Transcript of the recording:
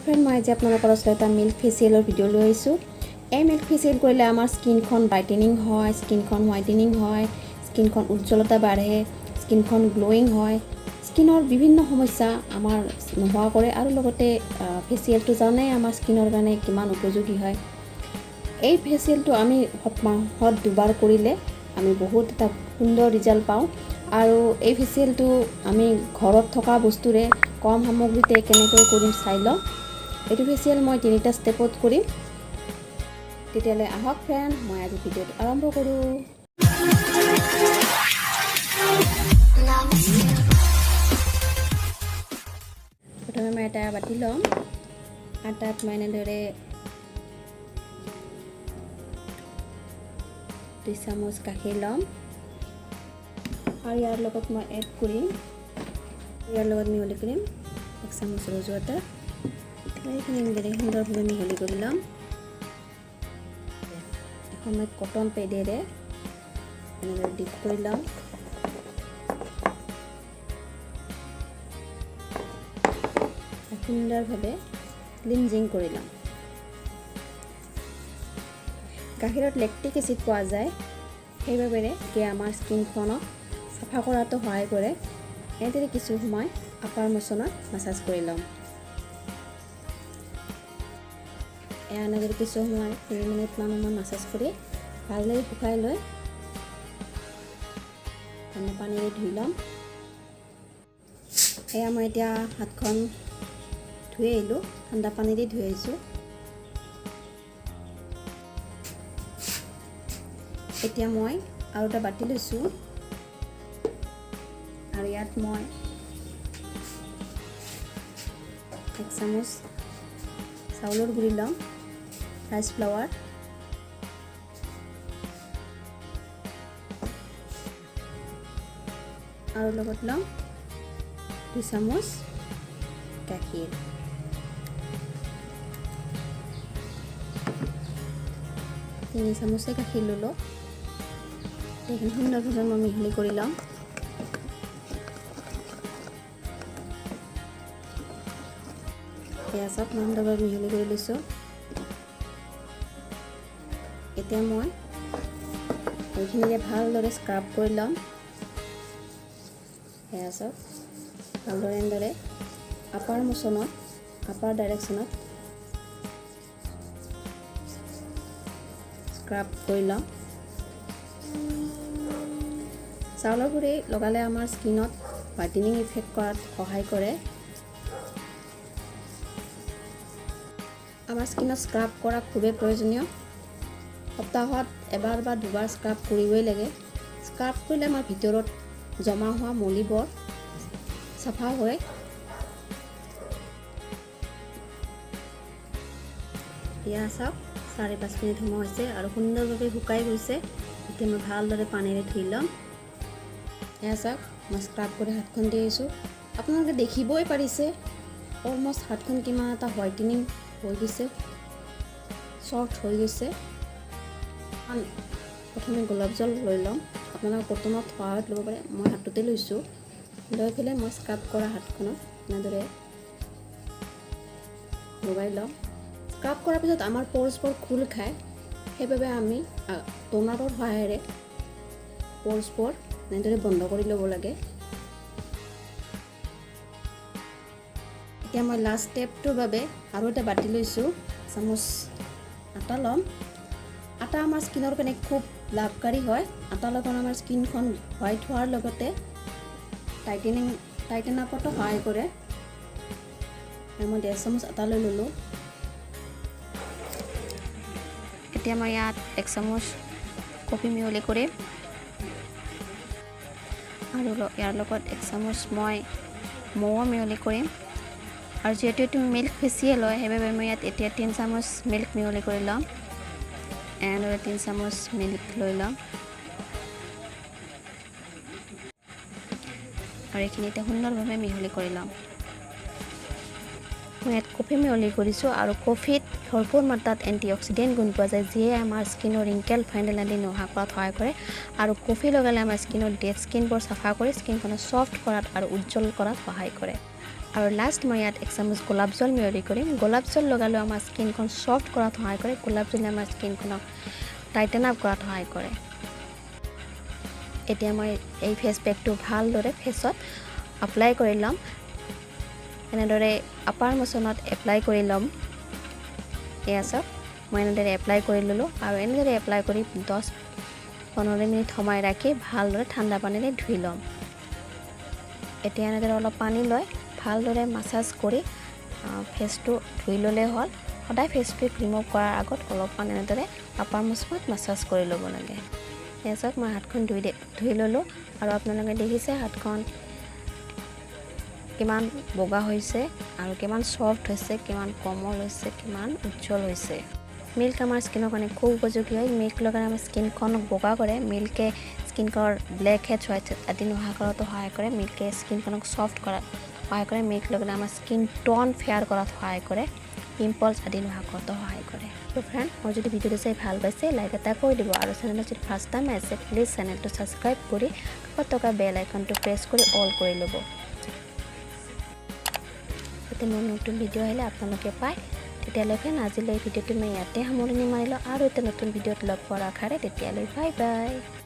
Friend মই আজি আপোনালোকৰ ওচৰত এটা মিল্ক ফেচিয়েলৰ ভিডিঅ' লৈ আহিছোঁ। এই মিল্ক ফেচিয়েল কৰিলে আমাৰ স্কিনখন ব্ৰাইটেনিং হয়, স্কিনখন হোৱাইটেনিং হয়, স্কিনখন উজ্জ্বলতা বাঢ়ে, স্কিনখন গ্লোয়িং হয়, স্কিনৰ বিভিন্ন সমস্যা আমাৰ নোহোৱা কৰে আৰু লগতে ফেচিয়েলটো জানেই আমাৰ স্কিনৰ কাৰণে কিমান উপযোগী হয়। এই ফেচিয়েলটো আমি মাহত 2 বাৰ কৰিলে আমি বহুত এটা সুন্দৰ ৰিজাল্ট পাওঁ আৰু এই ফেচিয়েলটো আমি ঘৰত থকা বস্তুৰে কম সামগ্ৰীতে কেনেকৈ কৰিম চাই লওঁ। এইটো ফেচিয়েল মই 3টা ষ্টেপত কৰিম। তেতিয়াহ'লে আহক ফ্ৰেণ্ড, মই আজি ভিডিঅ'টো আৰম্ভ কৰোঁ। প্ৰথমে মই এটা বাতি ল'ম। আটাত মই এনেদৰে 2 চামুচ গাখীৰ ল'ম আৰু ইয়াৰ লগত মই এড কৰিম, ইয়াৰ লগত মিহলি কৰিম 1 চামুচ ৰ'জ ৱাটাৰ। এইখিনি এনেদৰে সুন্দৰভাৱে মিহলি কৰি ল'ম। এখন মই কটন পেডেৰে এনেদৰে ডিপ কৰি ল'ম। সুন্দৰভাৱে ক্লিনজিং কৰি ল'ম। গাখীৰত লেক্টিক এচিড পোৱা যায়, সেইবাবে আমাৰ স্কিনখনক চাফা কৰাটো সহায় কৰে। এনেদৰে কিছু সময় আপাৰ মোচনত মাছাজ কৰি ল'ম। এনেদৰে কিছু সময় 2 মিনিটমান মই মাছাজ কৰি ভালদৰে শুকাই লৈ ঠাণ্ডা পানীৰে ধুই ল'ম। মই এতিয়া হাতখন ধুই আহিলোঁ, ঠাণ্ডা পানীৰে ধুই আহিছোঁ। এতিয়া মই আৰু এটা বাতি লৈছোঁ আৰু ইয়াত মই 1 চামুচ চাউলৰ গুড়ি ল'ম, ৰাইচ ফ্লাৱাৰ, আৰু লগত ল'ম 2 চামুচ গাখীৰ। তিনি চামুচে গাখীৰ ল'লোঁ। এইখিনি সুন্দৰভাৱে মই মিহলি কৰি ল'ম। চব সুন্দৰভাৱে মিহলি কৰি লৈছোঁ। এতিয়া মই এইখিনিৰে ভালদৰে স্ক্ৰাব কৰি ল'ম। চব ভালদৰে এনেদৰে আপাৰ মোচনত, আপাৰ ডাইৰেকশ্যনত স্ক্ৰাব কৰি ল'ম। চাউলৰ গুড়ি লগালে আমাৰ স্কিনত হোৱাইটেনিং ইফেক্ট কৰাত সহায় কৰে। আমাৰ স্কিনত স্ক্ৰাব কৰা খুবেই প্ৰয়োজনীয়। সপ্তাহত এবাৰ বা 2 বাৰ স্ক্ৰাব কৰিবই লাগে। স্ক্ৰাব কৰিলে আমাৰ ভিতৰত জমা হোৱা মলিবোৰ চাফা হয়। এতিয়া চাওক 4-5 মিনিট সময় হৈছে আৰু সুন্দৰভাৱে শুকাই গৈছে। এতিয়া মই ভালদৰে পানীৰে ধুই ল'ম। চাওক মই স্ক্ৰাব কৰি হাতখন দি আহিছোঁ। আপোনালোকে দেখিবই পাৰিছে অলমষ্ট হাতখন কিমান এটা হোৱাইটেনিং হৈ গৈছে, চফ্ট হৈ গৈছে। প্ৰথমে গোলাপ জল লৈ ল'ম। আপোনালোকে কটনত সহায়ত ল'ব পাৰে, মই হাততে লৈছোঁ। লৈ পেলাই মই স্ক্ৰাব কৰা হাতখনত এনেদৰে লগাই ল'ম। স্ক্ৰাব কৰাৰ পিছত আমাৰ প'ৰ্ছবোৰ খোল খায়, সেইবাবে আমি টোনাৰৰ সহায়েৰে প'ৰ্ছবোৰ এনেদৰে বন্ধ কৰি ল'ব লাগে। এতিয়া মই লাষ্ট ষ্টেপটোৰ বাবে আৰু এটা বাতি লৈছোঁ। চামুচ আটা ল'ম। আটা আমাৰ স্কিনৰ কাৰণে খুব লাভকাৰী হয়। আটা লগত আমাৰ স্কিনখন হোৱাইট হোৱাৰ লগতে টাইটেন আপতো সহায় কৰে। মই 1.5 চামুচ আটা লৈ ল'লোঁ। এতিয়া মই ইয়াত 1 চামুচ কফি মিহলি কৰিম আৰু ইয়াৰ লগত 1 চামুচ মই মৌ মিহলি কৰিম। আৰু যিহেতু এইটো মিল্ক ফেচিয়েল হয়, সেইবাবে মই ইয়াত এতিয়া 3 চামুচ মিল্ক মিহলি কৰি ল'ম। এনেদৰে 3 চামুচ মিল্ক লৈ ল'ম আৰু এইখিনি এতিয়া সুন্দৰভাৱে মিহলি কৰি ল'ম। মই ইয়াত কফি মিহলি কৰিছোঁ আৰু কফিত ভৰপূৰ মাত্ৰাত এণ্টিঅক্সিডেণ্ট গুণ পোৱা যায়, যিয়ে আমাৰ স্কিনৰ ৰিংকেল, ফাইনেল আদি নোহোৱা কৰাত সহায় কৰে। আৰু কফি লগালে আমাৰ স্কিনৰ ডেড স্কিনবোৰ চাফা কৰি স্কিনখনক ছফ্ট কৰাত আৰু উজ্জ্বল কৰাত সহায় কৰে। আৰু লাষ্ট মই ইয়াত 1 চামুচ গোলাপ জল মিহলি কৰিম গোলাপ জল লগালে আমাৰ স্কিনখন সফট কৰাত সহায় কৰে গোলাপ জলে আমাৰ স্কিনখনক টাইটেন আপ কৰাত সহায় কৰে এতিয়া মই এই ফেস প্যাকটো ভালদৰে ফেসত এপ্লাই কৰি লম এনেদৰে আপাৰ মোচনত এপ্লাই কৰি লম এয়া সব মই এনেদৰে এপ্লাই কৰি ললো আৰু এনেদৰে এপ্লাই কৰি 10-15 মিনিট সময় ৰাখি ভালদৰে ঠাণ্ডা পানীৰে ধুই লম এতিয়া এনেদৰে অলপ পানী লৈ ভালদৰে মাসাজ কৰি ফেসটো ধুই ললে হ'ল সদায় ফেস প্যাক ৰিমুভ কৰাৰ আগত অলপ পানী এনেদৰে আপাৰ মোচনত মাসাজ কৰি ল'ব লাগে এসক মই হাতখন ধুই ললো আৰু আপোনালোকে দেখিছে হাতখন কিমান বগা হৈছে আৰু কিমান সফট হৈছে কিমান কোমল হৈছে কিমান উজ্জ্বল হৈছে মিল্ক আমাৰ স্কিনৰ কাৰণে খুব উপযোগী হয় মিল্ক লগালে আমাৰ স্কিনখনক বগা কৰে মিল্কে স্কিনৰ ব্ল্যাক হেডছ হোৱাইট আদি নোহোৱা কৰাত সহায় কৰে মিল্কে স্কিনখনক সফট কৰাত সহায় কৰে মিল্ক লগালে আমাৰ স্কিন টোন ফেয়াৰ কৰাত সহায় কৰে পিম্পলস আদি নোহোৱা কৰাত সহায় কৰে তো ফ্ৰেন্ড মই যদি ভিডিওটো চাই ভাল পাইছে লাইক এটা কৰি দিব আৰু চেনেলত যদি ফাৰ্স্ট টাইম আছে প্লিজ চেনেলটো সাবস্ক্ৰাইব কৰি পটকা বেল আইকনটো প্ৰেছ কৰি অল কৰি ল'ব যাতে মোৰ নতুন ভিডিও আহিলে আপোনালোকে পায় তেতিয়ালৈ ফ্ৰেন্ড আজিলৈ ভিডিওটো মই ইয়াতে সামৰণি মাৰিলোঁ আৰু এটা নতুন ভিডিওত লগ পোৱাৰ আশাৰে তেতিয়ালৈ বাই বাই